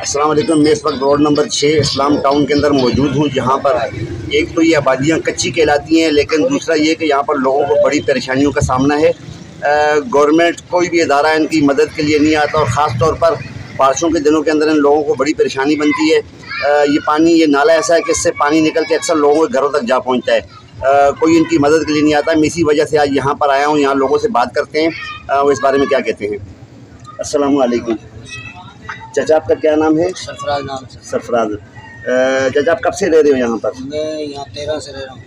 अस्सलाम वालेकुम। मैं इस वक्त रोड नंबर 6 इस्लाम टाउन के अंदर मौजूद हूँ, जहाँ पर एक तो ये आबादियाँ कच्ची कहलाती हैं, लेकिन दूसरा ये कि यहाँ पर लोगों को बड़ी परेशानियों का सामना है। गवर्नमेंट कोई भी इदारा इनकी मदद के लिए नहीं आता और ख़ास तौर पर बारिशों के दिनों के अंदर इन लोगों को बड़ी परेशानी बनती है। ये नाला ऐसा है कि इससे पानी निकल के अक्सर लोगों के घरों तक जा पहुँचता है। कोई इनकी मदद के लिए नहीं आता। मैं इसी वजह से आज यहाँ पर आया हूँ, यहाँ लोगों से बात करते हैं वो इस बारे में क्या कहते हैं। अस्सलाम वालेकुम। चाचा आपका क्या नाम है? सरफराज नाम से। सरफराज। चाचा आप कब से रह रहे हो यहाँ पर? मैं यहाँ 13 से रह रहा हूँ।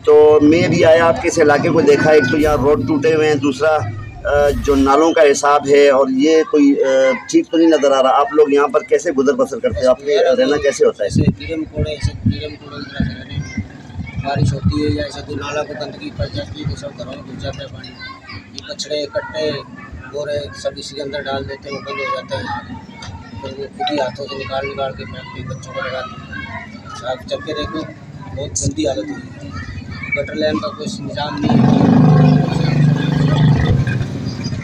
तो मैं भी आया आपके इस इलाके को देखा, एक तो यहाँ रोड टूटे हुए हैं, दूसरा जो नालों का हिसाब है और ये कोई ठीक तो नहीं नज़र आ रहा। आप लोग यहाँ पर कैसे गुजर बसर करते हो? आपके रहना कैसे होता है? ऐसे कीड़े मकोड़े बारिश होती है या ऐसा कोई नाला को गंदगी पड़ जाती है तो सब घरों में घुस जाता है पानी। ये कचड़े कट्टे बोरे सब इसी के अंदर डाल देते हैं, वो बंद हो जाता है। फिर वो खुद ही हाथों से निकाल के फेंकते बच्चों को लगाते हैं। आप चल के देखो, बहुत गंदी हालत हुई है। गटर लाइन का कोई निज़ाम नहीं है।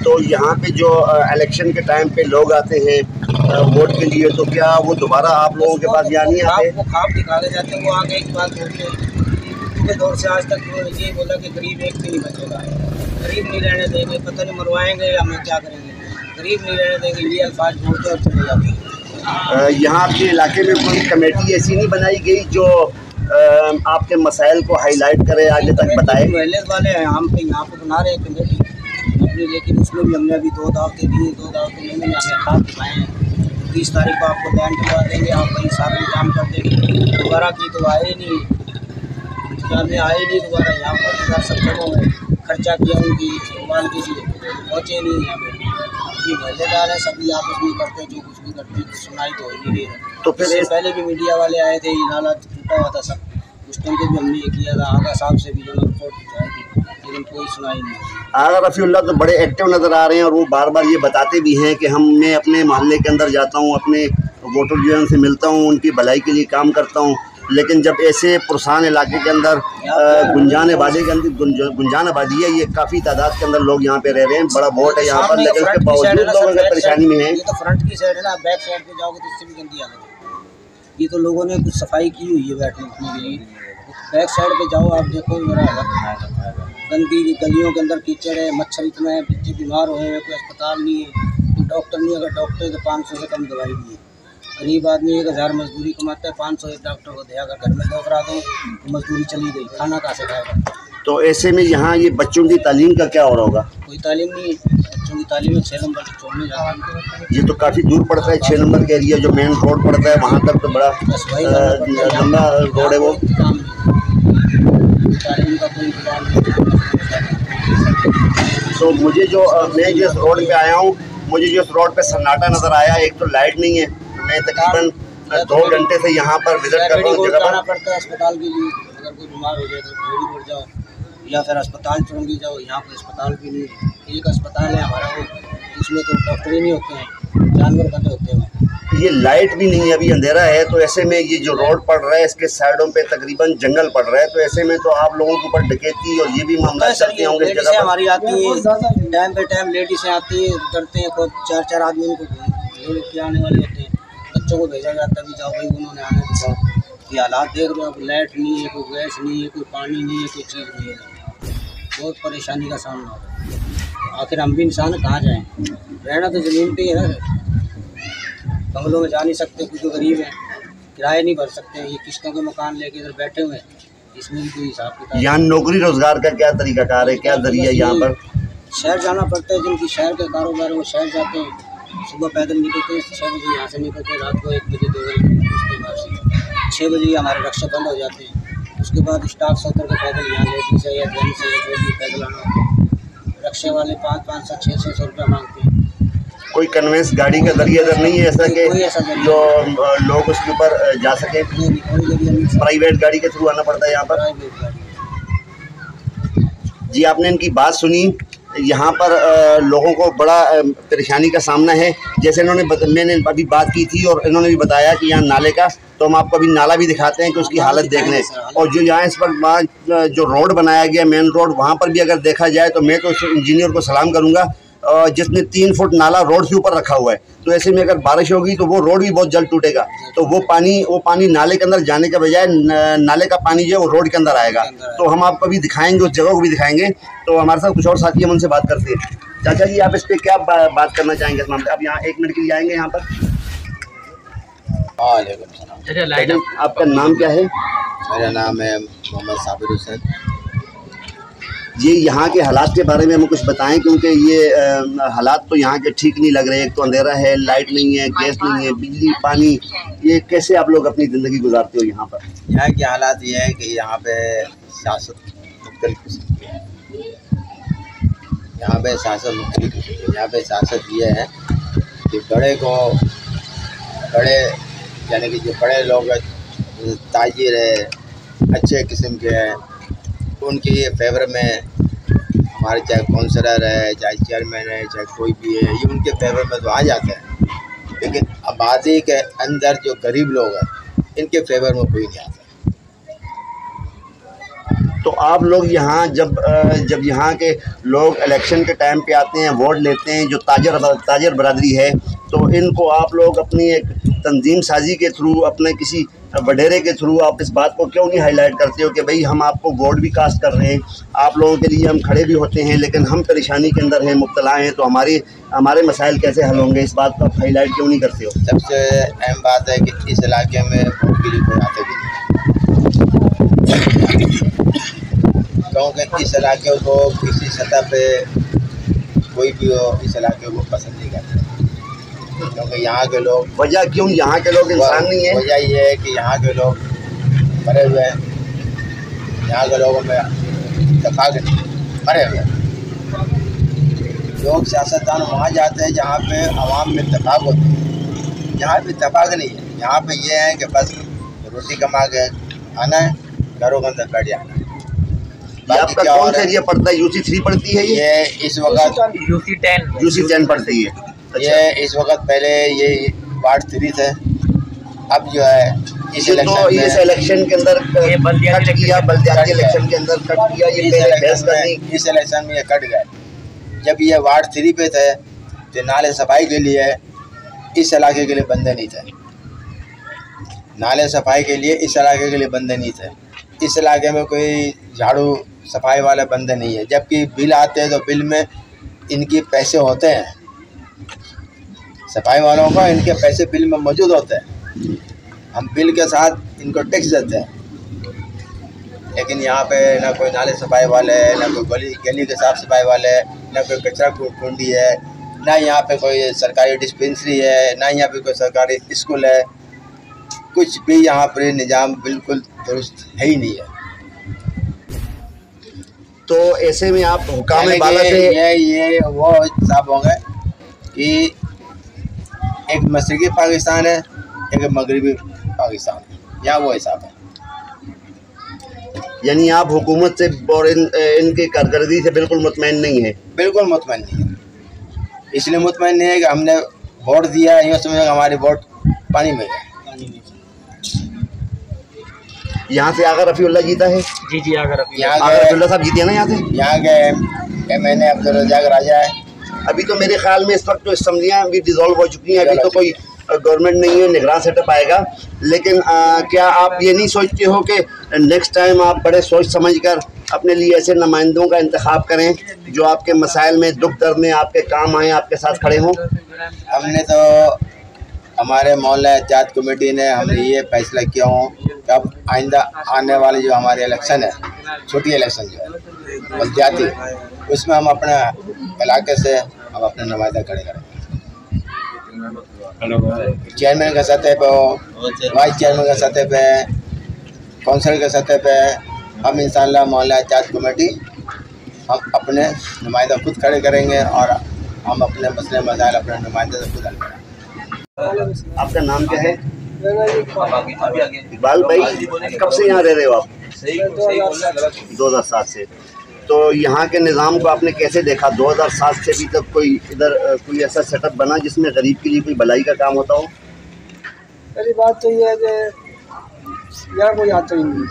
तो यहाँ पे जो इलेक्शन के टाइम पे लोग आते हैं वोट के लिए, तो क्या वो दोबारा आप लोगों के पास यहाँ नहीं आते? वो खाप दिखा के जाते हैं। वो आगे एक बात बोलते हैं, सुबह दौर से आज तक ये बोला कि गरीब एक भी नहीं बचेगा, गरीब नहीं रहने देंगे, पता नहीं मरवाएंगे या हम क्या करेंगे, गरीब नहीं रहने देंगे, ये अल्फाज बोलते और चले जाते हैं। यहाँ आपके इलाके में कोई कमेटी ऐसी नहीं बनाई गई जो आपके मसाइल को हाईलाइट करे, आगे तक बताए? महल्ले वाले हैं, हम पे यहाँ पे बना रहे हैं कमेटी अपनी, लेकिन उसमें भी हमने अभी 2 दावतें दी। 2 दावतें लेने में हमें खाप दिखाए हैं। 30 तारीख को आपको बैन करवा देंगे, आप कहीं साथ में काम कर देंगे। दोबारा की तो आए ही नहीं, हमने आए नहीं दोबारा। यहाँ पर सब जगहों में खर्चा किया, उनकी इस्तेमाल की चीज़ पहुँचे नहीं यहाँ पे। ये महल्लेदार है, सभी आपस में करते, जो कुछ भी करते, सुनाई तो हो नहीं रही है। तो फिर पहले भी मीडिया वाले आए थे, ये नाला टूटा हुआ था सब, उस टाइम पे भी हमने ये किया था। आगा साहब से भी जो रिपोर्ट भिजवाई थी, लेकिन कोई सुनाई नहीं। आगा रफ़ीउल्लाह तो बड़े एक्टिव नज़र आ रहे हैं और वो बार बार ये बताते भी हैं कि मैं अपने मोहल्ले के अंदर जाता हूँ, अपने वोटर जो है उनसे मिलता हूँ, उनकी भलाई के लिए काम करता हूँ। लेकिन जब ऐसे पुरसान इलाके के अंदर गुंजान आबादी के अंदर गुंजान आबादी है, ये काफ़ी तादाद के अंदर लोग यहाँ पे रह रहे हैं, बड़ा वोट है यहाँ पर, लेकिन उसके बावजूद लोग अगर परेशानी में हैं। ये तो फ्रंट की साइड है ना, बैक साइड पे जाओगे तो इससे भी गंदी हालत है। ये तो लोगों ने कुछ सफाई की हुई है बैठने उठने के लिए। बैक साइड पे जाओ, आप देखो मेरा गंदी गलियों के अंदर कीचड़ है, मच्छर इतना है, बच्चे बीमार हुए हैं, कोई अस्पताल नहीं है, कोई डॉक्टर नहीं। अगर डॉक्टर तो 500 से कम दवाई नहीं है। गरीब आदमी 1000 मजदूरी कमाता है, 500 एक डॉक्टर को दिया। अगर घर में 2 करा दो तो मजदूरी चली गई, खाना कहाँ से खाएगा? तो ऐसे में यहाँ ये बच्चों की तालीम का क्या हो रहा होगा? कोई तालीम नहीं है। बच्चों की तालीम 6 नंबर से छोड़ने जा रहा है। ये तो काफ़ी दूर पड़ता है, 6 नंबर के एरिया जो मेन रोड पड़ता है वहाँ तक तो बड़ा लंबा रोड है वो। तालीम का कोई इंतजाम नहीं। तो मुझे जो मैं जिस रोड पे आया हूँ, मुझे जो इस रोड पे सन्नाटा नज़र आया, एक तो लाइट नहीं है। मैं तकरीबन 2 घंटे से यहाँ पर विजिट कर रहा हूँ जगह पर। पड़ता है अस्पताल के लिए, अगर कोई बीमार हो जाए तो थोड़ी दूर जाओ या फिर अस्पताल चुनगी जाओ। यहाँ पर अस्पताल भी नहीं है। एक अस्पताल है हमारा, वो इसमें तो डॉक्टर ही नहीं होते हैं, जानवर बंदे होते हैं। ये लाइट भी नहीं है, अभी अंधेरा है। तो ऐसे में ये जो रोड पड़ रहा है, इसके साइडों पे तकरीबन जंगल पड़ रहा है, तो ऐसे में तो आप लोगों के ऊपर डकैती और ये भी मामला चलते होंगे इस जगह पर। हमारी आती है टाइम पे टाइम, लेडीज़ आती है, करते हैं, खुद 4-4 आदमी उनको आने वाले होते हैं। बच्चों को भेजा जाता है कि जाओ भाई, उन्होंने आने दिखाओ। ये हालात देख रहे हो, लाइट नहीं है, कोई गैस नहीं है, कोई पानी नहीं है, कोई चीज़ नहीं है। बहुत परेशानी का सामना हो रहा है। आखिर हम भी इंसान कहाँ जाएँ? रहना तो ज़मीन पे ही है, बंगलों में जा नहीं सकते क्योंकि गरीब हैं, किराए नहीं भर सकते। ये किस्तों के मकान लेके इधर बैठे हुए हैं, इसमें भी कोई हिसाब किताब। यहाँ नौकरी रोजगार का क्या तरीकाकार है, क्या जरिया यहाँ पर? शहर जाना पड़ता है, जिनकी शहर के कारोबार वो शहर जाते हैं। सुबह पैदल निकलते हैं 6 बजे यहाँ से निकलते हैं, रात को 1 बजे 2 बजे उसके बाद 6 बजे हमारे रक्षा बंद हो जाते हैं। उसके बाद स्टाफ से उतर के पैदल यहाँ लेडीज है या जेंट्स से जो भी पैदल आना होता है। रक्षा वाले 500-500 600 रुपये मांगते हैं। कोई कन्वेंस गाड़ी का जरिया इधर नहीं है ऐसा कि जो लोग उसके ऊपर जा सके? प्राइवेट गाड़ी के थ्रू आना पड़ता है यहाँ पर। जी आपने इनकी बात सुनी। यहाँ पर लोगों को बड़ा परेशानी का सामना है। जैसे मैंने अभी बात की थी और इन्होंने भी बताया कि यहाँ नाले का, तो हम आपको अभी नाला भी दिखाते हैं कि उसकी हालत देख लें। और जो यहाँ इस पर जो रोड बनाया गया मेन रोड, वहाँ पर भी अगर देखा जाए तो मैं तो इंजीनियर को सलाम करूँगा जिसने 3 फुट नाला रोड के ऊपर रखा हुआ है। तो ऐसे में अगर बारिश होगी तो वो रोड भी बहुत जल्द टूटेगा। तो वो पानी नाले के अंदर जाने के बजाय नाले का पानी जो है वो रोड के अंदर आएगा। तो हम आपको भी दिखाएंगे, उस जगह को भी दिखाएंगे। तो हमारे साथ कुछ और साथी हम उनसे बात करते हैं। चाचा जी, आप इस पर क्या बात करना चाहेंगे इस मामले? आप यहाँ 1 मिनट के लिए आएंगे यहाँ पर। आपका नाम क्या है? मेरा नाम है मोहम्मद साबिर हुसैन। ये यहाँ के हालात के बारे में हमें कुछ बताएं, क्योंकि ये हालात तो यहाँ के ठीक नहीं लग रहे। एक तो अंधेरा है, लाइट नहीं है, गैस नहीं है, बिजली पानी, ये कैसे आप लोग अपनी ज़िंदगी गुजारते हो यहाँ पर? यहाँ के हालात ये है कि यहाँ पे सियासत मुख्तलिफ किस्म की है। यहाँ पे सियासत मुख्तलिफ किस्म की है। यहाँ पे सियासत ये है कि बड़े यानी कि जो बड़े लोग ताजिर है, अच्छे किस्म के हैं, उनके फेवर में हमारे चाहे काउंसलर है, चाहे चेयरमैन है, चाहे कोई भी है, ये उनके फेवर में तो आ जाते हैं। लेकिन आबादी के अंदर जो गरीब लोग हैं, इनके फेवर में कोई नहीं आता। तो आप लोग यहाँ जब यहाँ के लोग इलेक्शन के टाइम पे आते हैं, वोट लेते हैं, जो ताजर बरादरी है, तो इनको आप लोग अपनी एक तंजीम साजी के थ्रू, अपने किसी वडेरे के थ्रू आप इस बात को क्यों नहीं हाईलाइट करते हो कि भाई हम आपको वोट भी कास्ट कर रहे हैं, आप लोगों के लिए हम खड़े भी होते हैं, लेकिन हम परेशानी के अंदर हैं, मुब्तला हैं, तो हमारे मसाइल कैसे हल होंगे? इस बात को आप हाईलाइट क्यों नहीं करते हो? सबसे अहम बात है कि इस इलाके में वोट के लिए कोई आते भी नहीं, क्योंकि इस इलाके को किसी सतह पे कोई भी हो इस इलाके को पसंद नहीं करते। क्योंकि यहाँ के लोग, वजह क्यों? यहाँ के लोग इंसान नहीं है। वजह ये है कि यहाँ के लोग मरे हुए हैं। यहाँ के लोगों में इत्तेफाक नहीं, मरे हुए हैं। लोग सियासतदान वहाँ जाते हैं जहाँ पे आवाम में इत्तेफाक होते हैं। यहाँ पे इत्तेफाक नहीं है। यहाँ पे ये है कि बस रोटी कमा के आना है, घरों के अंदर बैठ जाना है। आपका कौन सा एरिया पड़ता है? UC3 पड़ती है ये इस वक्त UC10 पड़ती है। ये इस वक्त पहले ये वार्ड 3 थे। अब जो है इस इलेक्शन के अंदर बल्दियाती इलेक्शन के अंदर कट किया। इस इलेक्शन में ये कट गए। जब ये वार्ड 3 पे थे तो नाले सफाई के लिए इस इलाके के लिए बंदे नहीं थे। नाले सफाई के लिए इस इलाके के लिए बंदे नहीं थे। इस इलाके में कोई झाड़ू सफाई वाले बंदे नहीं है। जबकि बिल आते हैं तो बिल में इनके पैसे होते हैं, सफाई वालों का इनके पैसे बिल में मौजूद होते हैं। हम बिल के साथ इनको टैक्स देते हैं। लेकिन यहाँ पे ना कोई नाले सफाई वाले है, ना कोई गली के साफ सफाई वाले है, ना कोई कचरा कुंडी है, ना यहाँ पे कोई सरकारी डिस्पेंसरी है, ना यहाँ पे कोई सरकारी स्कूल है। कुछ भी यहाँ पर निज़ाम बिल्कुल दुरुस्त है ही नहीं है। तो ऐसे में आप हुकाम बाला से ये वो हिसाब होंगे कि एक मशरक़ी पाकिस्तान है, एक मगरबी पाकिस्तान है। यहाँ वो हिसाब है। यानी आप हुकूमत से और इनकी कारकर्दगी से बिल्कुल मुतमईन नहीं है? बिल्कुल मुतमईन नहीं है। इसलिए मुतमईन नहीं है कि हमने वोट दिया, यूँ समझो हमारी वोट पानी में गए। यहाँ से आगा रफ़ीउल्लाह जीता है? जी आगा रफ़ीउल्लाह साहब जीते हैं ना यहाँ से? यहाँ के MNA अब्दुल रज़ाक राजा है। अभी तो मेरे ख्याल में इस वक्त तो असम्बलियाँ भी डिज़ोल्व हो चुकी हैं। अभी तो कोई गवर्नमेंट नहीं है, निगरान सेटअप आएगा। लेकिन क्या आप ये नहीं सोचते हो कि नेक्स्ट टाइम आप बड़े सोच समझकर अपने लिए ऐसे नुमाइंदों का इंतखाब करें जो आपके मसाइल में, दुख दर्द में आपके काम आएँ, आपके साथ खड़े हों? हमने तो हमारे मोहल्ला एहतियात कमेटी ने हमने ये फैसला किया हो कि अब आइंदा आने वाले जो हमारे इलेक्शन है, छोटी इलेक्शन जो है बल्दियाती, उसमें हम अपने इलाके से हम अपने नुमाइंदा खड़े करेंगे। चेयरमैन के सतह पे हो, वाइस चेयरमैन के सतह पे, काउंसिल के सतह पे, हम इंशाअल्लाह मोहल्ला एहतियात कमेटी हम अपने नुमाइंदा खुद खड़े करेंगे और हम अपने मसले मसाइल अपने नुमाइंदे से खुद हल करेंगे। आपका नाम क्या है? इकबाल भाई, कब से यहाँ रह रहे हो आप? 2007 से। तो यहाँ के निज़ाम को आपने कैसे देखा? 2007 से अभी तक कोई इधर कोई ऐसा सेटअप बना जिसमें गरीब के लिए कोई भलाई का काम होता हो? पहली बात तो ये है कि यहाँ कोई आता ही नहीं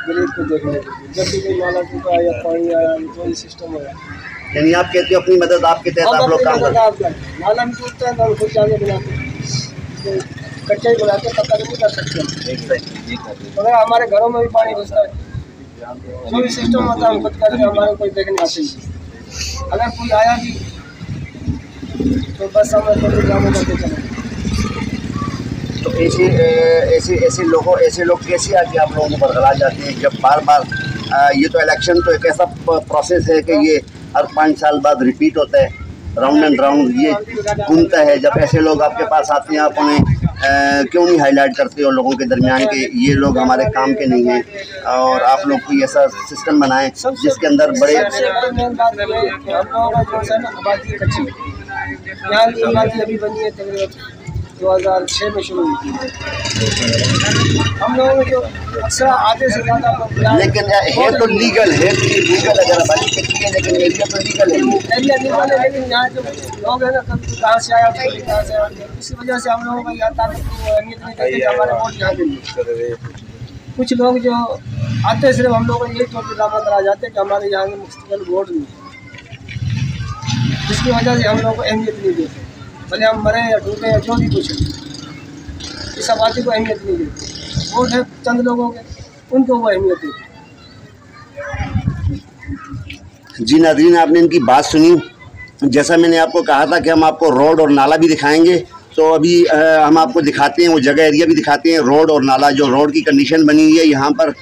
गरीब को देखने के लिए। जब भी कोई नाला टूटा या पानी आया, कोई सिस्टम आया यानी आप कहते हो अपनी मदद आपके तहत आप लोग काम करते हैं। नाला में टूटता है तो खुद जाके बनाते हैं, कच्चा ही बनाते, पक्का नहीं कर सकते। अगर हमारे घरों में भी पानी घुसता है, जो भी सिस्टम होता है हम खुद करते हैं, हमारे कोई देखने आते नहीं। अगर कोई आया भी तो बस हम थोड़ी जाम करके चले। तो ऐसे लोग कैसे आके आप लोगों को बरगला जाते हैं जब बार बार ये तो इलेक्शन तो एक ऐसा प्रोसेस है कि ये हर 5 साल बाद रिपीट होता है, राउंड एंड राउंड ये घूमता है। जब ऐसे लोग आपके पास आते हैं आप उन्हें क्यों नहीं हाईलाइट करते हो लोगों के दरमियान के ये लोग हमारे काम के नहीं हैं, और आप लोग कोई ऐसा सिस्टम बनाएं जिसके अंदर बड़े मेन बात ये है कि हम लोगों का जो है ना आबादी कच्ची है, यहाँ की आबादी अभी बनी है तकरीबन 2006 में शुरू हुई थी। हम लोगों में जो अक्सर आधे से ज़्यादा लोग, लेकिन है तो लीगल है, लीगल अगर आबादी कच्ची है लेकिन एरिया तो लीगल है, एरिया लीगल है। लेकिन यहाँ जो लोग हैं ना कभी कहाँ से आया कभी कहाँ से आया, इसी वजह से हम लोगों को यहाँ ताकत को अहमियत नहीं देते कि हमारे वोट यहाँ देंगे। कुछ लोग जो आते सिर्फ हम लोगों को यही चोट दामन करा जाते हैं कि हमारे यहाँ में मुस्तकिल वोट नहीं है, जिसकी वजह से हम लोग को अहमियत नहीं देते, भले हम मरे या डूबे या जो भी कुछ है, इस आबादी को अहमियत नहीं देते। वोट है चंद लोगों के, उनको वो अहमियत देते। जी नाज़रीन, आपने इनकी बात सुनी। जैसा मैंने आपको कहा था कि हम आपको रोड और नाला भी दिखाएंगे, तो अभी हम आपको दिखाते हैं वो जगह एरिया भी दिखाते हैं, रोड और नाला। जो रोड की कंडीशन बनी हुई है यहाँ पर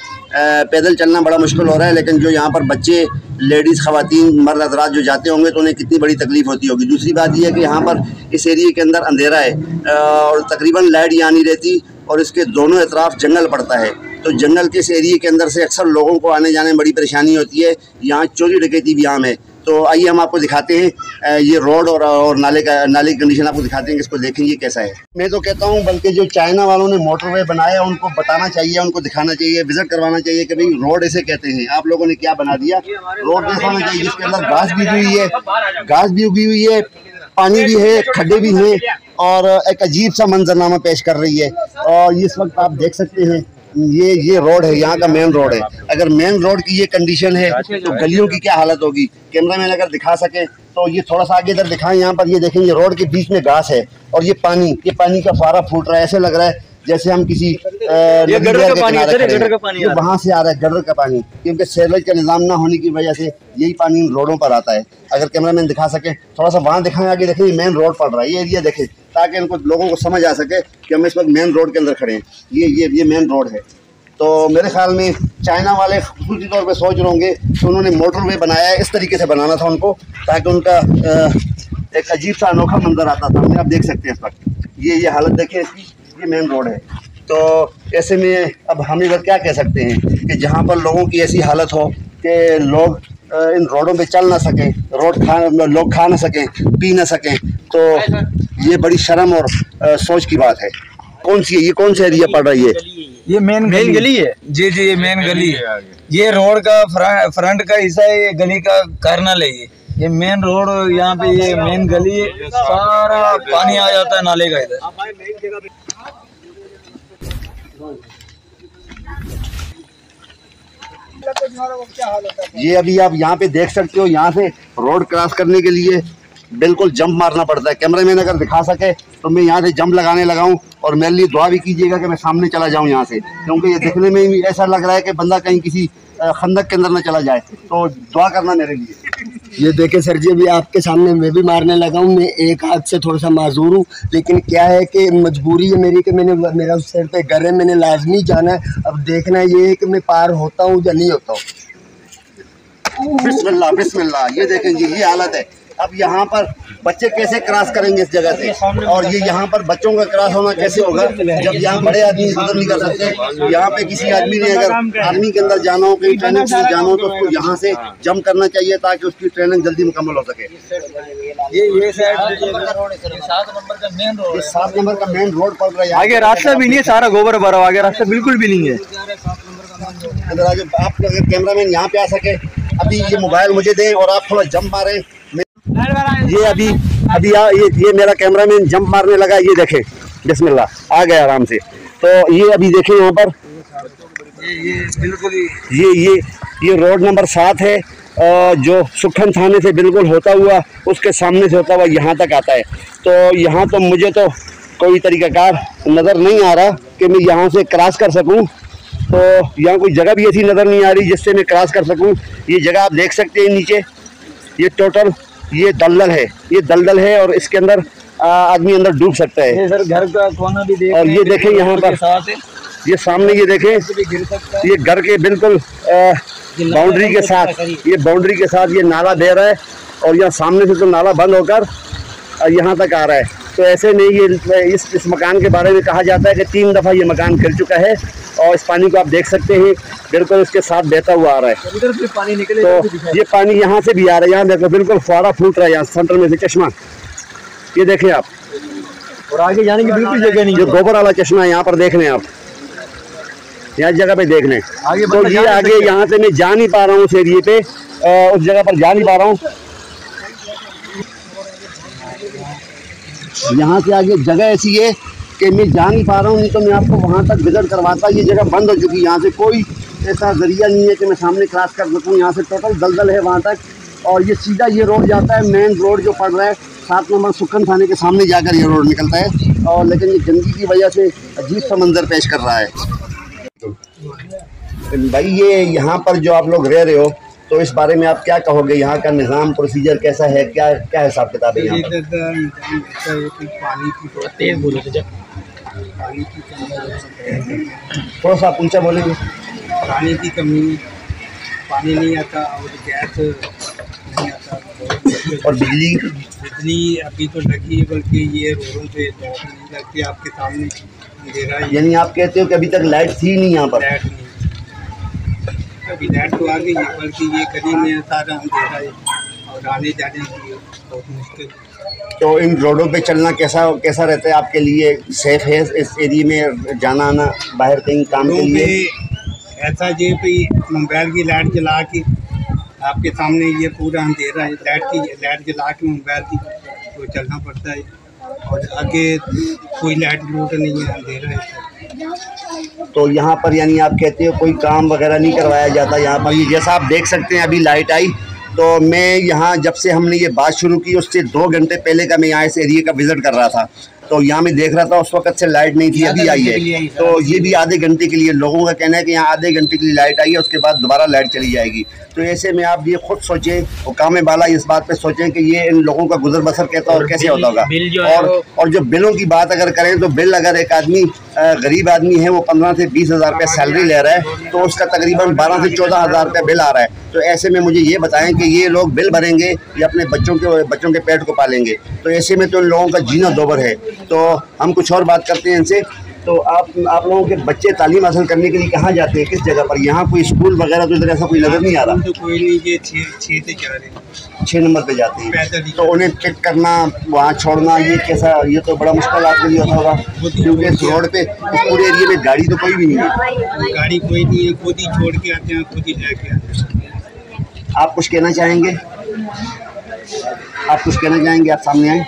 पैदल चलना बड़ा मुश्किल हो रहा है, लेकिन जो यहाँ पर बच्चे, लेडीज़, ख़वातीन, मर्द हज़रात जो जाते होंगे तो उन्हें कितनी बड़ी तकलीफ़ होती होगी। दूसरी बात यह है कि यहाँ पर इस एरिए के अंदर अंधेरा है और तकरीबन लाइट यहाँ नहीं रहती, और इसके दोनों तरफ जंगल पड़ता है। तो जंगल के इस एरिए के अंदर से अक्सर लोगों को आने जाने में बड़ी परेशानी होती है। यहाँ चोरी डकैती भी आम है। तो आइए हम आपको दिखाते हैं ये रोड और नाले की कंडीशन आपको दिखाते हैं, इसको देखेंगे कैसा है। मैं तो कहता हूँ बल्कि जो चाइना वालों ने मोटरवे बनाया उनको बताना चाहिए, उनको दिखाना चाहिए, विजिट करवाना चाहिए कि भाई रोड ऐसे कहते हैं, आप लोगों ने क्या बना दिया। रोड ऐसा होना चाहिए जिसके अंदर घास भी उगी हुई है, घास भी उगी हुई है, पानी भी है, खड्डे भी हैं, और एक अजीब सा मंजरनामा पेश कर रही है। और इस वक्त आप देख सकते हैं ये रोड है, यहाँ का मेन रोड है। अगर मेन रोड की ये कंडीशन है तो गलियों की क्या हालत होगी। कैमरामैन अगर दिखा सके तो ये थोड़ा सा आगे इधर दिखाएं। यहाँ पर ये देखें, ये रोड के बीच में घास है और ये पानी का फुहारा फूट रहा है। ऐसे लग रहा है जैसे हम किसी गटर का पानी ये वहाँ से आ रहा है, गटर का पानी, क्योंकि सीवरेज का निज़ाम ना होने की वजह से यही पानी इन रोडों पर आता है। अगर कैमरामैन दिखा सके थोड़ा सा वहाँ दिखाएं, आगे देखें, मेन रोड पड़ रहा है, ये एरिया देखें, ताकि इनको लोगों को समझ आ सके कि हम इस वक्त मेन रोड के अंदर खड़े हैं। ये मेन रोड है। तो मेरे ख्याल में चाइना वाले खुसूसी तौर पे सोच रहे होंगे कि उन्होंने मोटरवे बनाया है, इस तरीके से बनाना था उनको, ताकि उनका एक अजीब सा अनोखा मंजर आता था। आप देख सकते हैं इस वक्त ये हालत देखें इसकी, ये मेन रोड है। तो ऐसे में अब हम इधर क्या कह सकते हैं कि जहाँ पर लोगों की ऐसी हालत हो कि लोग इन रोडों पे चल ना सकें, लोग खा ना सकें, पी ना सकें, तो ये बड़ी शर्म और सोच की बात है। कौन सी है ये, कौन सा एरिया पड़ रही है? ये मेन गली है जी, ये मेन गली है। ये रोड का फ्रंट का हिस्सा है, ये गली का कार्नल है। ये मेन रोड, यहाँ पे ये मेन गली है, सारा पानी आ जाता है नाले का इधर। ये अभी आप यहाँ पे देख सकते हो, यहाँ से रोड क्रॉस करने के लिए बिल्कुल जंप मारना पड़ता है। कैमरामैन अगर दिखा सके तो मैं यहाँ से जंप लगाने लगाऊं, और मेरे लिए दुआ भी कीजिएगा कि मैं सामने चला जाऊं यहाँ से, क्योंकि ये देखने में भी ऐसा लग रहा है कि बंदा कहीं किसी खंदक के अंदर न चला जाए। तो दुआ करना मेरे लिए। ये देखे सर जी, अभी आपके सामने मैं भी मारने लगा हूँ। मैं एक हाथ से थोड़ा सा माजूर हूँ, लेकिन क्या है कि मजबूरी है मेरी कि मेरा सिर पे घर है, मैंने लाजमी जाना है। अब देखना ये है कि मैं पार होता हूँ या नहीं होता हूँ। बिस्मिल्लाह बिस्मिल्लाह। ये देखें जी, ये हालत है। अब यहाँ पर बच्चे कैसे क्रॉस करेंगे इस जगह से, और ये यहाँ पर बच्चों का क्रॉस होना कैसे होगा जब यहाँ बड़े आदमी गुजर नहीं कर सकते। यहाँ पे किसी आदमी ने अगर आर्मी के अंदर जाना हो, कहीं ट्रेनिंग से जाना हो, तो उसको यहाँ से जंप करना चाहिए ताकि उसकी ट्रेनिंग जल्दी मुकम्मल हो सके। ये 7 नंबर का मेन रोड, 7 नंबर का मेन रोड पड़ रहा है। आगे रास्ता भी नहीं है, सारा गोबर भरा हुआ, आगे रास्ता बिल्कुल भी नहीं है। आप अगर कैमरामैन यहाँ पे आ सके, अभी ये मोबाइल मुझे दें और आप थोड़ा जंप मारें। ये अभी ये मेरा कैमरामैन जंप मारने लगा, ये देखें, बिस्मिल्लाह, आ गया आराम से। तो ये अभी देखें यहाँ पर ये बिल्कुल ये रोड नंबर 7 है, जो सुखन थाने से बिल्कुल होता हुआ उसके सामने से होता हुआ यहाँ तक आता है। तो यहाँ तो मुझे तो कोई तरीक़ाकार नज़र नहीं आ रहा कि मैं यहाँ से क्रॉस कर सकूँ। तो यहाँ कोई जगह भी ऐसी नज़र नहीं आ रही जिससे मैं क्रॉस कर सकूँ। ये जगह आप देख सकते हैं नीचे, ये टोटल ये दलदल है, ये दलदल है और इसके अंदर आदमी अंदर डूब सकता है। ये सर घर का कोना भी देख, और ये देखें यहाँ पर ये सामने, ये देखें ये घर के बिल्कुल बाउंड्री के साथ, ये बाउंड्री के साथ ये नाला बह रहा है और यहाँ सामने से तो नाला बंद होकर यहाँ तक आ रहा है। तो ऐसे में ये इस मकान के बारे में कहा जाता है कि 3 दफ़ा ये मकान गिर चुका है और इस पानी को आप देख सकते हैं बिल्कुल इसके साथ बहता हुआ आ रहा है। इधर से पानी निकले तो ये पानी यहाँ से भी आ रहा है, यहाँ देखो बिल्कुल फुहारा फूट रहा है यहाँ सेंटर में से चश्मा, ये देखें आप। और आगे जाने की बिल्कुल जगह नहीं, जो गोबर वाला चश्मा है यहाँ पर देख लें आप, यहाँ जगह पे देख लें। तो ये आगे यहाँ से मैं जा नहीं पा रहा हूँ उस एरिए पे, उस जगह पर जा नहीं पा रहा हूँ। यहाँ से आगे जगह ऐसी है कि मैं जा नहीं पा रहा हूँ, नहीं तो मैं आपको वहाँ तक विजिट करवाता। ये जगह बंद हो चुकी है, यहाँ से कोई ऐसा जरिया नहीं है कि मैं सामने क्रॉस कर सकूँ। यहाँ से टोटल दलदल है वहाँ तक और ये सीधा ये रोड जाता है, मेन रोड जो पड़ रहा है 7 नंबर सुखन थाने के सामने जाकर ये रोड निकलता है। और लेकिन ये गंदगी की वजह से अजीब सा मंजर पेश कर रहा है। भाई ये यहाँ पर जो आप लोग रह रहे हो तो इस बारे में आप क्या कहोगे? यहाँ का निज़ाम प्रोसीजर कैसा है, क्या क्या हिसाब किताब है यहाँ पर? थोड़ा सा आप ऊँचा बोलेंगे। पानी की कमी, पानी नहीं आता और गैस नहीं आता और बिजली अभी तो लगी है, बल्कि ये रोडों पे लाइट नहीं लगती। आपके सामने अंधेरा है। यानी आप कहते हो कि अभी तक लाइट थी नहीं यहाँ पर? लाइट नहीं, अभी लाइट तो आ गई है, बल्कि ये गली में सारा अंधेरा है और आने जाने की बहुत मुश्किल। तो इन रोडों पे चलना कैसा रहता है आपके लिए? सेफ है इस एरिया में जाना आना बाहर कहीं काम के लिए? ऐसा जे पे मोबाइल की लाइट जला के आपके सामने ये पूरा अंधेरा है, लाइट जला के मोबाइल की तो चलना पड़ता है और आगे कोई लाइट लूट नहीं है, अंधेरा है। तो यहाँ पर यानी आप कहते हो कोई काम वगैरह नहीं करवाया जाता यहाँ पर? ये जैसा आप देख सकते हैं अभी लाइट आई, तो मैं यहाँ जब से हमने ये बात शुरू की उससे 2 घंटे पहले का मैं यहाँ इस एरिया का विज़िट कर रहा था। तो यहाँ मैं देख रहा था उस वक्त से लाइट नहीं थी, अभी आई है। तो ये भी आधे घंटे के लिए, लोगों का कहना है कि यहाँ आधे घंटे के लिए लाइट आई है, उसके बाद दोबारा लाइट चली जाएगी। तो ऐसे में आप ये खुद सोचें, हुकाम बाला इस बात पे सोचें कि ये इन लोगों का गुजर बसर कहता और कैसे होता होगा। और जो बिलों की बात अगर करें तो बिल अगर एक आदमी गरीब आदमी है वो 15 से 20 हज़ार रुपये सैलरी ले रहा है तो उसका तकरीबन 12 से 14 हज़ार रुपये बिल आ रहा है। तो ऐसे में मुझे ये बताएं कि ये लोग बिल भरेंगे या अपने बच्चों के पेट को पालेंगे? तो ऐसे में तो इन लोगों का जीना दोबर है। तो हम कुछ और बात करते हैं इनसे। तो आप लोगों के बच्चे तालीम हासिल करने के लिए कहाँ जाते हैं, किस जगह पर? यहाँ कोई स्कूल वगैरह तो इधर ऐसा कोई नज़र नहीं आ रहा। तो कोई नहीं, ये 6 से जा रहे हैं, 6 नंबर पे जाते हैं। तो उन्हें पिक करना, वहाँ छोड़ना, ये कैसा, ये तो बड़ा मुश्किल आपके लिए होता होगा क्योंकि इस रोड पे इस पूरे एरिया में गाड़ी तो कोई भी नहीं है। गाड़ी कोई नहीं है, खुद ही छोड़ के आते हैं, खुद ही लेके आते हैं। आप कुछ कहना चाहेंगे? आप कुछ कहना चाहेंगे? आप सामने आए,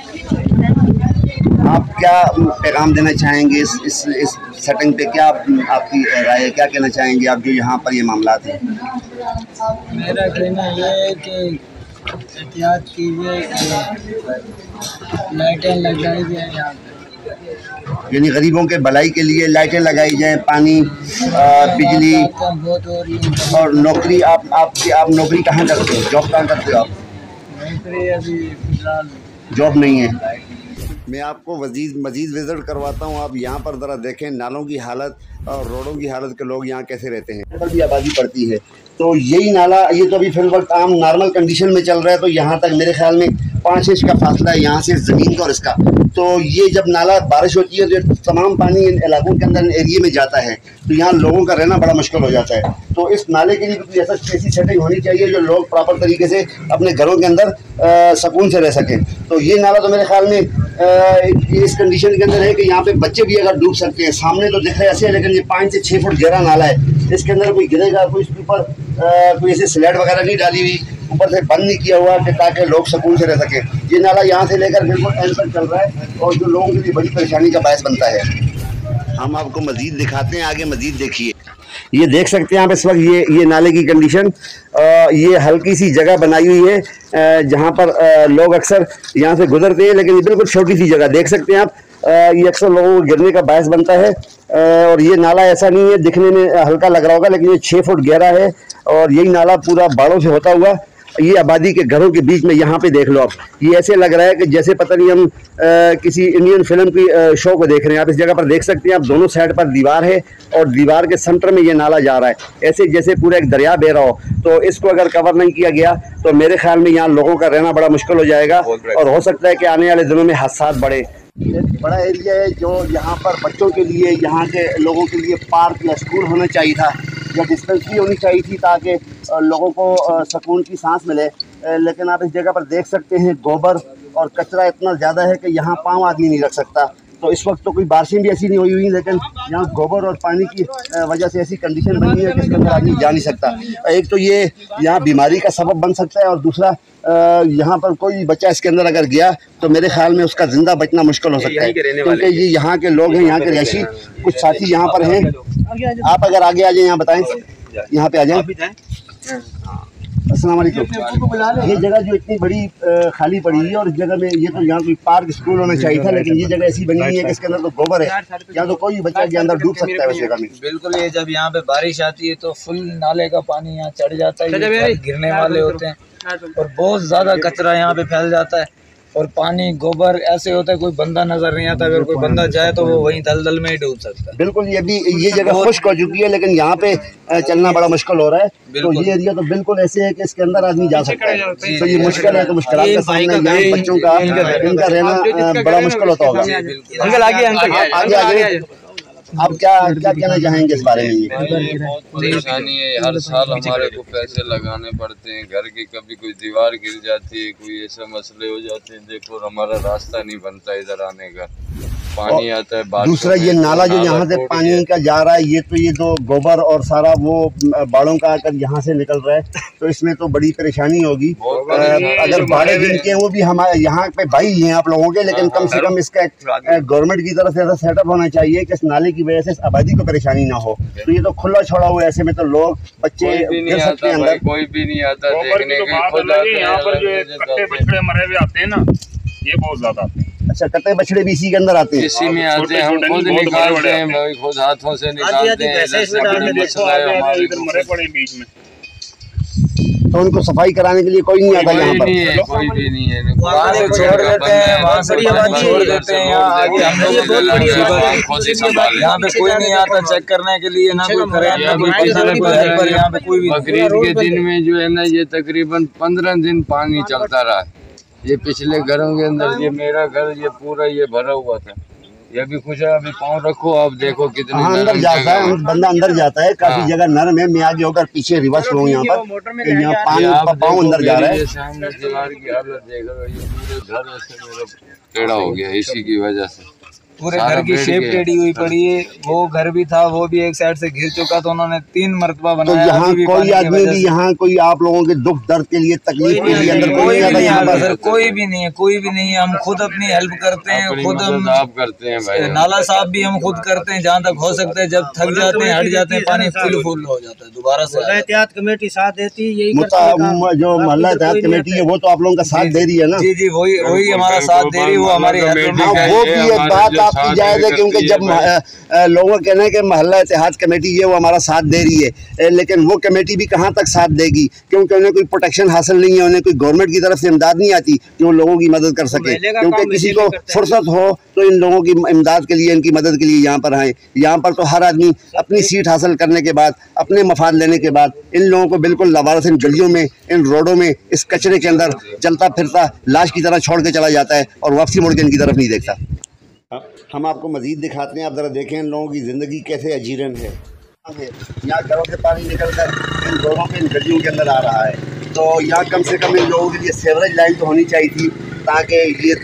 आप क्या पैगाम देना चाहेंगे इस सेटिंग पे? क्या आपकी राय है, क्या कहना चाहेंगे आप जो यहाँ पर ये मामला हैं? मेरा कहना ये है कि एहतियात कीजिए, लाइटें लगाई जाए यहाँ पे, यानी गरीबों के भलाई के लिए लाइटें लगाई जाएं, पानी, बिजली और नौकरी। आप नौकरी कहाँ करते हो, जॉब कहाँ करते हो आप? नौकरी अभी फिलहाल जॉब नहीं है। मैं आपको मज़ीद विज़िट करवाता हूँ। आप यहाँ पर ज़रा देखें नालों की हालत और रोडों की हालत के लोग यहाँ कैसे रहते हैं। यहाँ पर भी आबादी पड़ती है। तो यही नाला, ये तो अभी फिल वक्त आम नॉर्मल कंडीशन में चल रहा है। तो यहाँ तक मेरे ख्याल में 5 इंच का फासला है यहाँ से ज़मीन का और इसका। तो ये जब नाला बारिश होती है तो तमाम पानी इन इलाकों के अंदर एरिए में जाता है, तो यहाँ लोगों का रहना बड़ा मुश्किल हो जाता है। तो इस नाले के लिए भी ऐसी सेटिंग होनी चाहिए जो लोग प्रॉपर तरीके से अपने घरों के अंदर सुकून से रह सकें। तो ये नाला तो मेरे ख्याल में इस कंडीशन के अंदर है कि यहाँ पे बच्चे भी अगर डूब सकते हैं। सामने तो दिख रहा है ऐसे है, लेकिन ये 5 से 6 फुट गहरा नाला है। इसके अंदर कोई गिरेगा, कोई इसके ऊपर कोई ऐसे स्लैड वगैरह नहीं डाली हुई, ऊपर से बंद नहीं किया हुआ कि ताकि लोग सुकून से रह सकें। ये नाला यहाँ से लेकर बिल्कुल एंड तक चल रहा है और जो लोगों के लिए बड़ी परेशानी का बायस बनता है। हम आपको मज़ीद दिखाते हैं, आगे मज़ीद देखिए। ये देख सकते हैं आप इस वक्त ये नाले की कंडीशन। ये हल्की सी जगह बनाई हुई है जहाँ पर लोग अक्सर यहाँ से गुजरते हैं, लेकिन ये बिल्कुल छोटी सी जगह देख सकते हैं आप। ये अक्सर लोगों को गिरने का बायस बनता है। और ये नाला ऐसा नहीं है, दिखने में हल्का लग रहा होगा, लेकिन ये 6 फुट गहरा है और यही नाला पूरा बाड़ों से होता हुआ ये आबादी के घरों के बीच में यहाँ पे देख लो आप। ये ऐसे लग रहा है कि जैसे पता नहीं हम किसी इंडियन फिल्म की शो को देख रहे हैं। आप इस जगह पर देख सकते हैं आप, दोनों साइड पर दीवार है और दीवार के सेंटर में ये नाला जा रहा है, ऐसे जैसे पूरा एक दरिया बह रहा हो। तो इसको अगर कवर नहीं किया गया तो मेरे ख्याल में यहाँ लोगों का रहना बड़ा मुश्किल हो जाएगा और हो सकता है कि आने वाले दिनों में हादसात बढ़े। एक बड़ा एरिया है जो यहाँ पर बच्चों के लिए, यहाँ के लोगों के लिए पार्क या स्कूल होना चाहिए था या डिस्पेंसरी होनी चाहिए थी ताकि लोगों को सुकून की सांस मिले। लेकिन आप इस जगह पर देख सकते हैं गोबर और कचरा इतना ज़्यादा है कि यहाँ पाँव आदमी नहीं रख सकता। तो इस वक्त तो कोई बारिशें भी ऐसी नहीं हुई, लेकिन यहाँ गोबर और पानी की वजह से ऐसी कंडीशन बनी है कि इसके अंदर आदमी जा नहीं सकता। एक तो ये यहाँ बीमारी का सबब बन सकता है और दूसरा यहाँ पर कोई बच्चा इसके अंदर अगर गया तो मेरे ख्याल में उसका जिंदा बचना मुश्किल हो सकता है, क्योंकि ये यहाँ के लोग हैं, यहाँ के रिहायशी कुछ साथी यहाँ पर हैं। आप अगर आगे आ जाए, यहाँ बताएं, यहाँ पे आ जाए। अस्सलाम वालेकुम। ये जगह जो इतनी बड़ी खाली पड़ी है और इस जगह में ये तो यहाँ कोई पार्क स्कूल होना चाहिए था, लेकिन ये जगह ऐसी बनी हुई है कि इसके अंदर तो गोबर है, यहाँ तो कोई भी बच्चा के अंदर डूब सकता है उस जगह में। बिल्कुल, ये जब यहाँ पे बारिश आती है तो फुल नाले का पानी यहाँ चढ़ जाता है, गिरने वाले होते हैं और बहुत ज़्यादा कचरा यहाँ पे फैल जाता है और पानी गोबर ऐसे होता है कोई बंदा नजर नहीं आता। अगर कोई बंदा जाए तो वो वहीं दलदल में ही डूब सकता है। बिल्कुल, ये जगह खुश्क हो चुकी है, लेकिन यहाँ पे चलना बड़ा मुश्किल हो रहा है। तो ये एरिया तो बिल्कुल ऐसे है कि इसके अंदर आदमी जा सकता है। तो ये मुश्किल है, तो मुश्किल का सामना यहाँ बच्चों का इनका रहना बड़ा मुश्किल होता होगा। अंकल आगे आगे आप क्या कहना चाहेंगे इस बारे में? बहुत परेशानी है, हर साल हमारे को पैसे लगाने पड़ते हैं, घर की कभी कोई दीवार गिर जाती है, कोई ऐसे मसले हो जाते हैं। देखो हमारा रास्ता नहीं बनता इधर आने का, पानी आता है। दूसरा ये नाला जो यहाँ से पानी का जा रहा है, ये तो गोबर और सारा वो बाड़ों का आकर यहाँ से निकल रहा है, तो इसमें तो बड़ी परेशानी होगी। अगर बाड़े जिनके वो भी हमारे यहाँ पे भाई हैं आप लोगों के, लेकिन कम से कम इसका गवर्नमेंट की तरफ से ऐसा सेटअप होना चाहिए कि इस नाले की वजह से इस आबादी को परेशानी ना हो। तो ये तो खुला छोड़ा हुआ है, ऐसे में तो लोग बच्चे गिर सकते हैं अंदर। कोई भी नहीं आता देखने के। यहाँ पर जो कट्टे बछड़े मरे हुए आते हैं ना, ये बहुत ज्यादा आते हैं। अच्छा, कट्टे बछड़े भी इसी के अंदर आते हैं? इसी में आते हैं, हम खुद निकालते हैं भाई, खुद हाथों से निकालते हैं। मरे पड़े बीच में, तो उनको सफाई कराने के लिए कोई नहीं आता यहाँ पर? कोई भी नहीं है, वहाँ से छोड़ देते हैं, वहाँ से छोड़ देते हैं। यहाँ आगे हम लोग यहाँ पे कोई नहीं आता चेक करने के लिए, ना कोई करे ना कोई पैसा ना कोई हेल्पर। यहाँ पे कोई भी बकरीद के दिन में जो है ना, ये तकरीबन 15 दिन पानी चलता रहा। ये पिछले घरों के अंदर, ये मेरा घर ये पूरा ये भरा हुआ था, ये भी कुछ है। अभी पाँव रखो, आप देखो कितने अंदर जाता है बंदा, अंदर जाता है, काफी जगह नरम है। मैं आगे होकर पीछे रिवर्स हूँ यहाँ पर, यहाँ पाँव अंदर जा रहा है। सामने दीवार की हालत देख रहे हो, ये पूरे घर से मेरा टेढ़ा हो गया इसी की वजह से। पूरे घर की शेप टेढ़ी हुई पड़ी है। वो घर भी था, वो भी एक साइड से घिर चुका, तो उन्होंने 3 मरतबा बनाया। तो यहाँ कोई आदमी भी, यहाँ कोई आप लोगों के दुख दर्द के लिए, तकलीफ के लिए अंदर कोई भी नहीं आता सर, कोई भी नहीं है, कोई भी नहीं है। हम खुद अपनी हेल्प करते हैं, खुद हम साफ करते हैं भाई, नाला साफ भी हम खुद करते हैं जहाँ तक हो सकता है। जब थक जाते हैं, हट जाते हैं, पानी फुल हो जाता है, दोबारा से एहतियात कमेटी साथ देती है। जो मोहल्ला एहतियात कमेटी है वो तो आप लोगों का साथ दे रही है ना? जी, वही हमारा साथ दे रही है। वो हमारी वो भी एक बात आपकी जायज़ है, क्योंकि जब लोगों का कहना है कि मोहल्ला एहतियात कमेटी है वो हमारा साथ दे रही है, लेकिन वो कमेटी भी कहाँ तक साथ देगी, क्योंकि उन्हें कोई प्रोटेक्शन हासिल नहीं है, उन्हें कोई गवर्नमेंट की तरफ से इमदाद नहीं आती कि वो लोगों की मदद कर सके। क्योंकि किसी को फुर्सत हो तो इन लोगों की इमदाद के लिए, इनकी मदद के लिए यहाँ पर आए। यहाँ पर तो हर आदमी अपनी सीट हासिल करने के बाद, अपने मफाद लेने के बाद इन लोगों को बिल्कुल लवारस इन गलियों में, इन रोडों में, इस कचरे के अंदर चलता फिरता लाश की तरह छोड़ के चला जाता है और वापसी मुड़ के इनकी तरफ नहीं देखता। हम आपको मजीद दिखाते हैं, आप ज़रा देखें इन लोगों की ज़िंदगी कैसे अजीरन है। यहाँ घरों से पानी निकल कर इन रोडों पे, इन गलियों के अंदर आ रहा है। तो यहाँ कम से कम इन लोगों के लिए सीवरेज लाइन तो होनी चाहिए थी, ताकि ये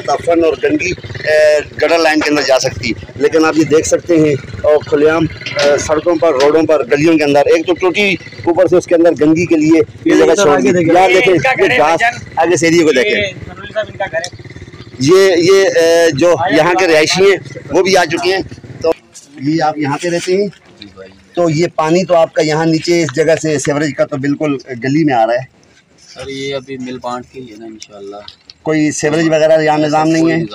तफन और गंदगी गटर लाइन के अंदर जा सकती। लेकिन आप ये देख सकते हैं और खुलेआम सड़कों पर, रोडों पर, गलियों के अंदर एक तो टूटी, ऊपर से उसके अंदर गंदगी के लिए ये जगह छोड़ दी। यहाँ देखें, ये घास आगे से एरिया को देखें। ये जो यहाँ के रहायशी हैं वो भी आ चुके हैं। तो ये आप यहाँ पे रहते हैं? तो ये पानी तो आपका यहाँ नीचे इस जगह से सीवरेज का तो बिल्कुल गली में आ रहा है सर। ये अभी मिल बांट के ही है ना इंशाल्लाह। कोई सीवरेज वगैरह यहाँ निज़ाम नहीं है?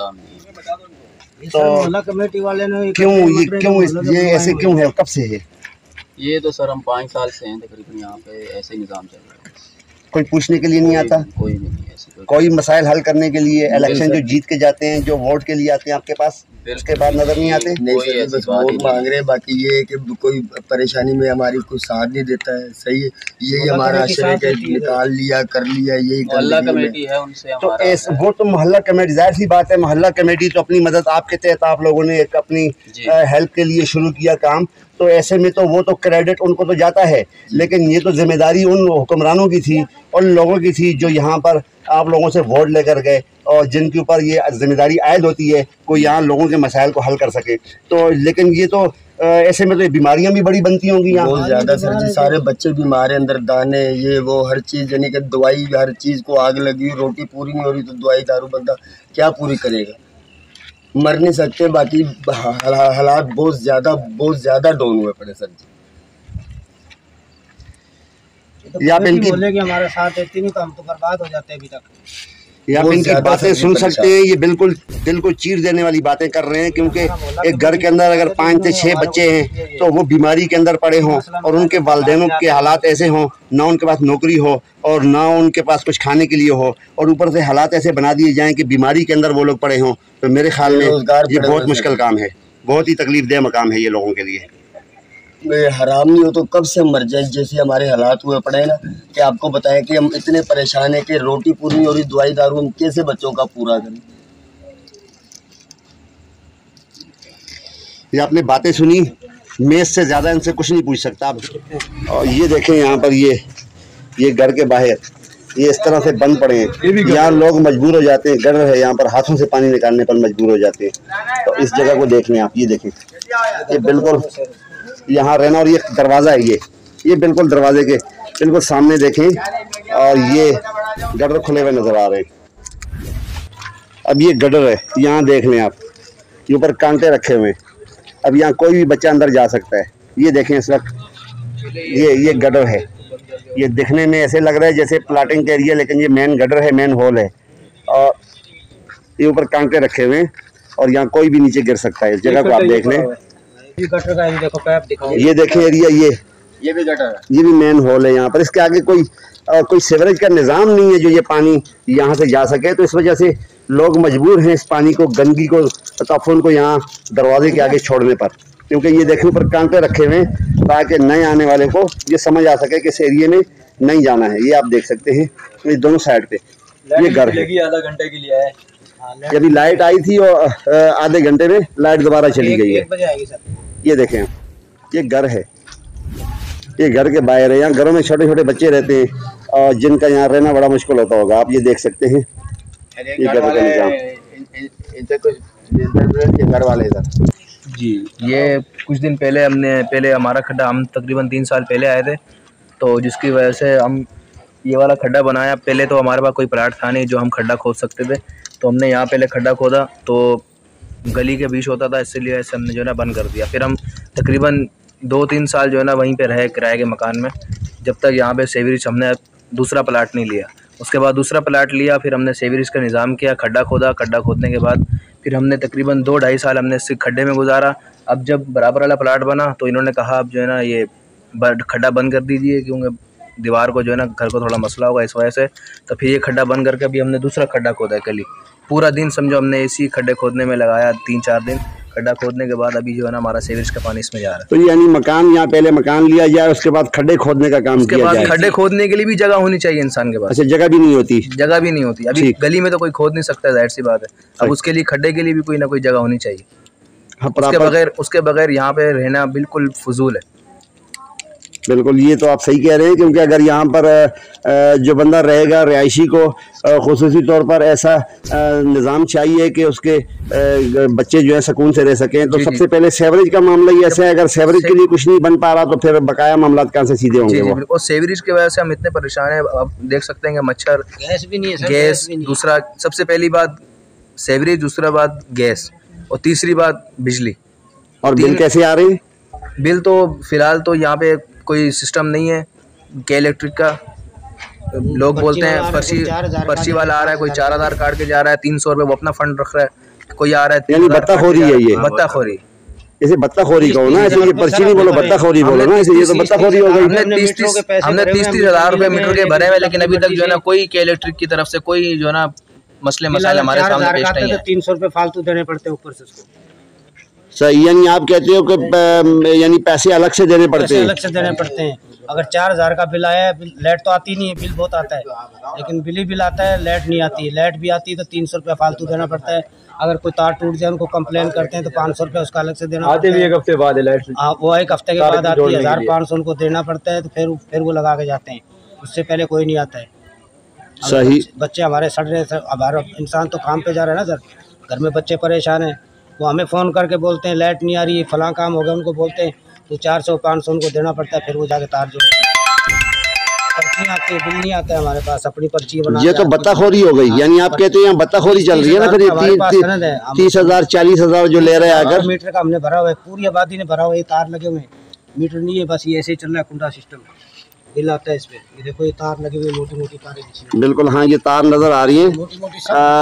तो मोहल्ला कमेटी वाले ने क्यों ये ऐसे क्यों है, कब से है? ये तो सर हम 5 साल से हैं तकरीबन यहाँ पे, ऐसे निज़ाम चल रहा है। कोई पूछने के लिए नहीं आता? कोई भी नहीं ऐसे कोई मसाइल हल करने के लिए इलेक्शन जो जीत के जाते हैं, जो वोट के लिए आते हैं आपके पास, उसके बाद नजर नहीं आते? नहीं सर, बस वोट मांग रहे हैं, बाकी ये है कि कोई परेशानी में हमारी कोई साथ नहीं देता है। सही है, यही हमारा आश्रय है, निकाल लिया कर लिया, यही मोहल्ला कमेटी है उनसे तो वो तो मोहल्ला कमेटी, जाहिर सी बात है मोहल्ला कमेटी तो अपनी मदद आपके तहत आप लोगों ने एक अपनी हेल्प के लिए शुरू किया काम, तो ऐसे में तो वो तो क्रेडिट उनको तो जाता है, लेकिन ये तो जिम्मेदारी उन हुक्मरानों की थी, उन लोगों की थी जो यहाँ पर आप लोगों से वोट लेकर गए और जिनके ऊपर ये जिम्मेदारी आयद होती है कोई यहाँ लोगों के मसाइल को हल कर सके। तो लेकिन ये तो ऐसे में तो बीमारियां भी बड़ी बनती होंगी यहाँ बहुत ज़्यादा सर जी। सारे बच्चे बीमार हैं, अंदर दाने ये वो हर चीज़, यानी कि दवाई हर चीज़ को आग लगी, रोटी पूरी नहीं हो रही तो दवाई दारू बंदा क्या पूरी करेगा, मर नहीं सकते। बाकी हालात बहुत ज़्यादा डाउन हुए पड़े सर जी। या आप इनकी बोले कि हमारे साथ रहती नहीं तो हम तो बर्बाद हो जाते अभी तक। या आप इनकी बातें सुन सकते हैं, ये बिल्कुल दिल को चीर देने वाली बातें कर रहे हैं, क्योंकि एक घर के अंदर अगर 5 से 6 बच्चे हैं तो वो बीमारी के अंदर पड़े हों और उनके वालिदैनों के हालात ऐसे हों, ना उनके पास नौकरी हो और ना उनके पास कुछ खाने के लिए हो, और ऊपर से हालात ऐसे बना दिए जाएं कि बीमारी के अंदर वो लोग पड़े हों, तो मेरे ख्याल में ये बहुत मुश्किल काम है, बहुत ही तकलीफ देह मकाम है ये लोगों के लिए। हराम नहीं हो तो कब से मर जाए, जैसे हमारे हालात हुए पड़े ना कि आपको बताएं कि हम इतने परेशान हैं कि रोटी पूरी नहीं हो रही, दवाई दारू हम कैसे बच्चों का पूरा करें। ये आपने बातें सुनी, मैं इससे ज़्यादा इनसे कुछ नहीं पूछ सकता आप। और ये देखें यहाँ पर ये घर के बाहर ये इस तरह से बंद पड़े हैं, यहाँ लोग मजबूर हो जाते हैं, गटर है यहाँ पर, हाथों से पानी निकालने पर मजबूर हो जाते हैं। तो इस जगह को देख लें आप, ये देखें, ये बिल्कुल यहाँ रहना, और ये दरवाज़ा है, ये बिल्कुल दरवाजे के बिल्कुल सामने देखें, और ये गटर खुले हुए नज़र आ रहे हैं। अब ये गटर है, यहाँ देख लें आप, ये ऊपर कांटे रखे हुए हैं, अब यहाँ कोई भी बच्चा अंदर जा सकता है। ये देखें इस वक्त ये गटर है, ये दिखने में ऐसे लग रहा है जैसे प्लाटिंग का एरिया, लेकिन ये मेन गटर है, मेन हॉल है, और ये ऊपर कांटे रखे हुए हैं और यहाँ कोई भी नीचे गिर सकता है। इस जगह को आप देख लें, गटर का देखो पैप दिखाओ, ये देखें एरिया, ये भी गटर है, ये भी मेन हॉल है यहाँ पर। इसके आगे कोई सीवरेज का निज़ाम नहीं है जो ये पानी यहाँ से जा सके, तो इस वजह से लोग मजबूर हैं इस पानी को, गंदगी को, तफून को यहाँ दरवाजे के आगे छोड़ने पर, क्योंकि ये देखें ऊपर कांटे रखे हुए हैं ताकि नए आने वाले को ये समझ आ सके कि इस एरिए में नहीं जाना है। ये आप देख सकते हैं ये दोनों साइड पे ये घर है। आधा घंटे के लिए है, अभी लाइट आई थी और आधे घंटे में लाइट दोबारा चली गई है। 1 बजे आएगी सर। ये देखें, ये घर है, ये घर के बाहर है, यहाँ घरों में छोटे छोटे बच्चे रहते हैं और जिनका यहाँ रहना बड़ा मुश्किल होता होगा। आप ये देख सकते हैं, ये घर का निजाम। इनसे कुछ घर वाले इधर जी, ये कुछ दिन पहले हमारा खड्डा, हम तकरीबन 3 साल पहले आए थे, तो जिसकी वजह से हम ये वाला खड्डा बनाया। पहले तो हमारे पास कोई प्लाट था नहीं जो हम खड्डा खोद सकते थे, तो हमने यहाँ पहले खड्डा खोदा, तो गली के बीच होता था, इसलिए ऐसे हमने जो है ना बंद कर दिया। फिर हम तकरीबन 2-3 साल जो है ना वहीं पे रहे किराए के मकान में, जब तक यहाँ पे सेवरेज हमने दूसरा प्लाट नहीं लिया। उसके बाद दूसरा प्लाट लिया, फिर हमने सेवरेज का निज़ाम किया, खड्डा खोदा। खड्डा खोदने के बाद फिर हमने तकरीबन 2-2.5 साल हमने इस खड्डे में गुजारा। अब जब बराबर वाला प्लाट बना तो इन्होंने कहा अब जो है ना ये खड्डा बंद कर दीजिए, क्योंकि दीवार को जो है ना घर को थोड़ा मसला होगा इस वजह से। तो फिर ये खड्डा बंद करके अभी हमने दूसरा खड्डा खोदा है कल ही। पूरा दिन समझो हमने इसी खड्डे खोदने में लगाया, 3-4 दिन खड्डा खोदने के बाद अभी जो है ना हमारा सीवरेज का पानी इसमें जा रहा है। तो यानी मकान, यहाँ पहले मकान लिया जाए, उसके बाद खड्डे खोदने का काम किया जाए। खड्डे खोदने के लिए भी जगह होनी चाहिए इंसान के पास। अच्छा, जगह भी नहीं होती? जगह भी नहीं होती। अभी गली में तो कोई खोद नहीं सकता, जाहिर सी बात है। अब उसके लिए खड्डे के लिए भी कोई ना कोई जगह होनी चाहिए। उसके बगैर यहाँ पे रहना बिल्कुल फजूल है। बिल्कुल, ये तो आप सही कह रहे हैं, क्योंकि अगर यहाँ पर जो बंदा रहेगा, रिहायशी को खुसूसी तौर पर ऐसा निज़ाम चाहिए कि उसके बच्चे जो है सुकून से रह सकें, तो सबसे पहले सेवरेज का मामला ही ऐसा है। अगर सेवरेज के लिए कुछ नहीं बन पा रहा तो फिर बकाया मामला कहाँ से सीधे होंगे? और सेवरेज की वजह से हम इतने परेशान हैं। आप देख सकते हैं कि मच्छर, गैस भी नहीं है सर, गैस दूसरा, सबसे पहली बात सेवरेज, दूसरा बात गैस, और तीसरी बात बिजली। और बिल कैसे आ रहे हैं? बिल तो फ़िलहाल तो यहाँ पे कोई सिस्टम नहीं है के इलेक्ट्रिक का। लोग बोलते हैं पर्ची वाला आ रहा है, कोई 4000 काट के जा रहा है, 300 रुपये वो अपना फंड रख रहा है, कोई आ रहा है। यानी बत्ताखोरी है ये, बत्ताखोरी। इसे बत्ताखोरी कहो ना, ऐसे ये पर्ची नहीं बोलो, बत्ताखोरी बोलो ना, ऐसे ये तो बत्ताखोरी हो गई। हमने 30 हज़ार रुपये मीटर के भरे हुए, लेकिन अभी तक जो है ना कोई के इलेक्ट्रिक की तरफ से कोई जो है ना मसले हमारे सामने पेश नहीं है। 300 रुपये फालतू देने पड़ते हैं ऊपर से उसको। सही, यानी आप कहते हो कि यानी पैसे अलग से देने पड़ते हैं? अलग से देने पड़ते हैं। अगर 4000 का बिल आया है, लाइट तो आती नहीं है, बिल बहुत आता है, लेकिन बिल आता है, लाइट नहीं आती है। लाइट भी आती है तो 300 रुपये फालतू देना पड़ता है। अगर कोई तार टूट जाए उनको कंप्लेन करते हैं तो 500 रुपये उसका अलग से देना आते भी एक हफ्ते बाद लाइट। हाँ, वो एक हफ्ते के बाद आती है, 1500 उनको देना पड़ता है, तो फिर वो लगा के जाते हैं। उससे पहले कोई नहीं आता है। सही। बच्चे हमारे सड़ रहे हैं, हमारा इंसान तो काम पे जा रहा है ना सर, घर में बच्चे परेशान हैं, वो हमें फ़ोन करके बोलते हैं लाइट नहीं आ रही, फलां काम हो गया, उनको बोलते हैं तो 400-500 उनको देना पड़ता है। फिर वो जाके तार जोड़ते हैं। पर्ची आती है, बिल नहीं आता है हमारे पास, अपनी पर्ची बना। ये तो बत्ताखोरी हो गई, यानी आप कहते हैं यहाँ बत्ताखोरी चल रही है ना। फिर 30,000 40,000 जो ले रहे हैं अगर मीटर का हमने भरा हुआ है, पूरी आबादी ने भरा हुआ है, तार लगे हुए हैं, मीटर नहीं है, बस ये ऐसे ही चल रहा है कुंडा सिस्टम। बिल आता है इस पे, ये देखो ये तार लगे हुए, मोटी मोटी तारें। बिल्कुल हाँ, ये तार नजर आ रही है,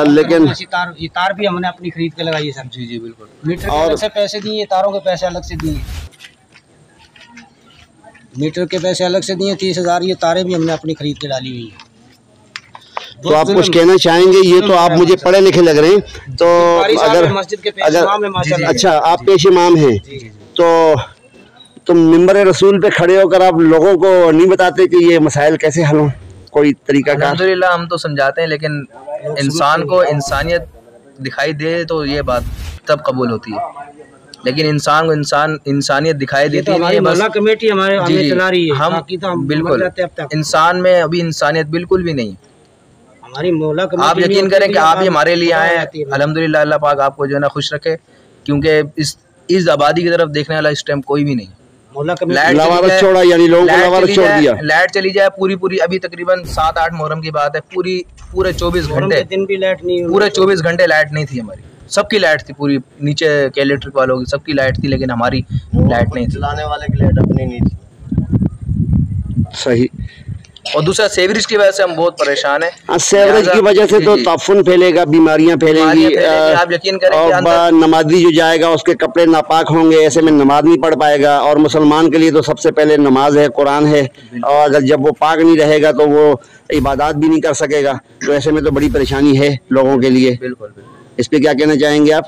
लेकिन ये तार भी हमने अपनी खरीद के लगाई है सर। जी बिल्कुल। मीटर के अलग से पैसे दिए, तारों के पैसे अलग से दिए, मीटर के पैसे अलग से दिए 30,000। ये तारें भी हमने अपनी खरीद के डाली हुई है। तो आप कुछ कहना चाहेंगे? ये तो आप मुझे पढ़े लिखे लग रहे हैं, तो अगर अच्छा आप पेश इमाम हैं तो मिंबर रसूल पे खड़े होकर आप लोगों को नहीं बताते कि ये मसाइल कैसे हल हों, कोई तरीका का? अल्हम्दुलिल्लाह हम तो समझाते हैं, लेकिन इंसान को इंसानियत दिखाई दे तो ये बात तब कबूल होती है, लेकिन इंसान को इंसानियत दिखाई देती नहीं है। बस कमेटी हमारे चला रही है, हम बिल्कुल इंसान में अभी इंसानियत बिल्कुल भी नहीं। हमारी मौला आप यकीन करें कि आप ही हमारे लिए आए हैं, अल्हम्दुलिल्लाह, अल्लाह पाक आपको जो है ना खुश रखे, क्योंकि इस आबादी की तरफ देखने वाला इस टाइम कोई भी नहीं। लावारिस छोड़ा, यानी लोगों को लावारिस छोड़ दिया। लाइट चली जाए पूरी अभी तकरीबन 7-8 मुहर्रम की बात है, पूरे 24 घंटे दिन भी लाइट नहीं, पूरे 24 घंटे लाइट नहीं थी हमारी। सबकी लाइट थी, पूरी नीचे के इलेक्ट्रिक वालों की सबकी लाइट थी, लेकिन हमारी लाइट नहीं थी, चलाने वाले की लाइट अपनी नहीं थी। सही। और दूसरा सेवरेज की वजह से हम बहुत परेशान हैं। सेवरेज की वजह से तो ताफुन फैलेगा, बीमारियां फैलेंगी। आप यकीन करें और नमाजी जो जाएगा उसके कपड़े नापाक होंगे, ऐसे में नमाज नहीं पढ़ पाएगा। और मुसलमान के लिए तो सबसे पहले नमाज है, कुरान है, और अगर जब वो पाक नहीं रहेगा तो वो इबादत भी नहीं कर सकेगा। तो ऐसे में तो बड़ी परेशानी है लोगों के लिए। बिल्कुल। इस पे क्या कहना चाहेंगे आप?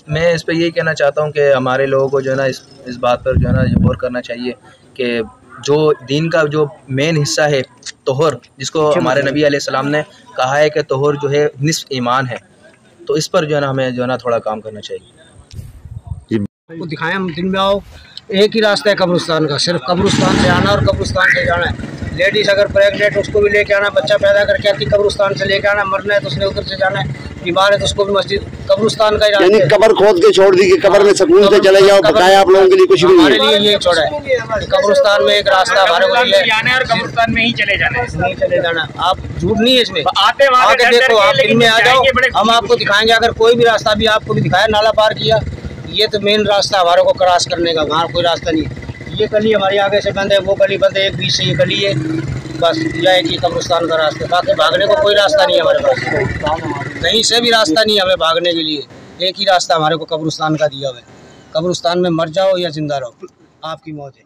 मैं इस पे यही कहना चाहता हूँ कि हमारे लोगों को जो है ना इस बात पर जो है ना गौर करना चाहिए कि जो दीन का जो मेन हिस्सा है तोहर, जिसको हमारे नबी अलैहिस्सलाम ने कहा है कि तोहर जो है निस्फ ईमान है, तो इस पर जो है ना हमें जो है ना थोड़ा काम करना चाहिए। आपको दिखाएं, हम दिन में आओ, एक ही रास्ता है कब्रिस्तान का, सिर्फ कब्रिस्तान से आना और कब्रिस्तान से जाना है। लेडीज़ अगर प्रेगनेंट उसको भी लेके आना, बच्चा पैदा करके आती कब्रिस्तान से लेके आना, मरना है तो उसने उधर से जाना है, बीमार है तो उसको भी मस्जिद कब्रिस्तान का ही रास्ता है। यानी कब्र खोद के छोड़ दी कि कब्र में सुकून से चले जाओ, बताया आप लोगों के लिए कुछ भी नहीं है। हमारे लिए ये छोड़ा है, कब्रिस्तान में एक रास्ता हमारे को जाना और कब्रिस्तान में ही चले जाना, नहीं चले जाना। आप झूठ नहीं है इसमें, आते आके देखो, आप दिन में आ जाओ, हम आपको दिखाएंगे। अगर कोई भी रास्ता भी आपको भी दिखाया, नाला पार किया, ये तो मेन रास्ता हमारे को क्रॉस करने का, वहाँ कोई रास्ता नहीं है। ये गली हमारी आगे से बंद है, वो गली बंद है, एक बीच से ये गली है, बस यह एक ही कब्रिस्तान का रास्ता, बाकी भागने को कोई रास्ता नहीं है हमारे पास, कहीं से भी रास्ता नहीं है हमें भागने के लिए। एक ही रास्ता हमारे को कब्रिस्तान का दिया हुआ है, कब्रिस्तान में मर जाओ या जिंदा रहो, आपकी मौत है।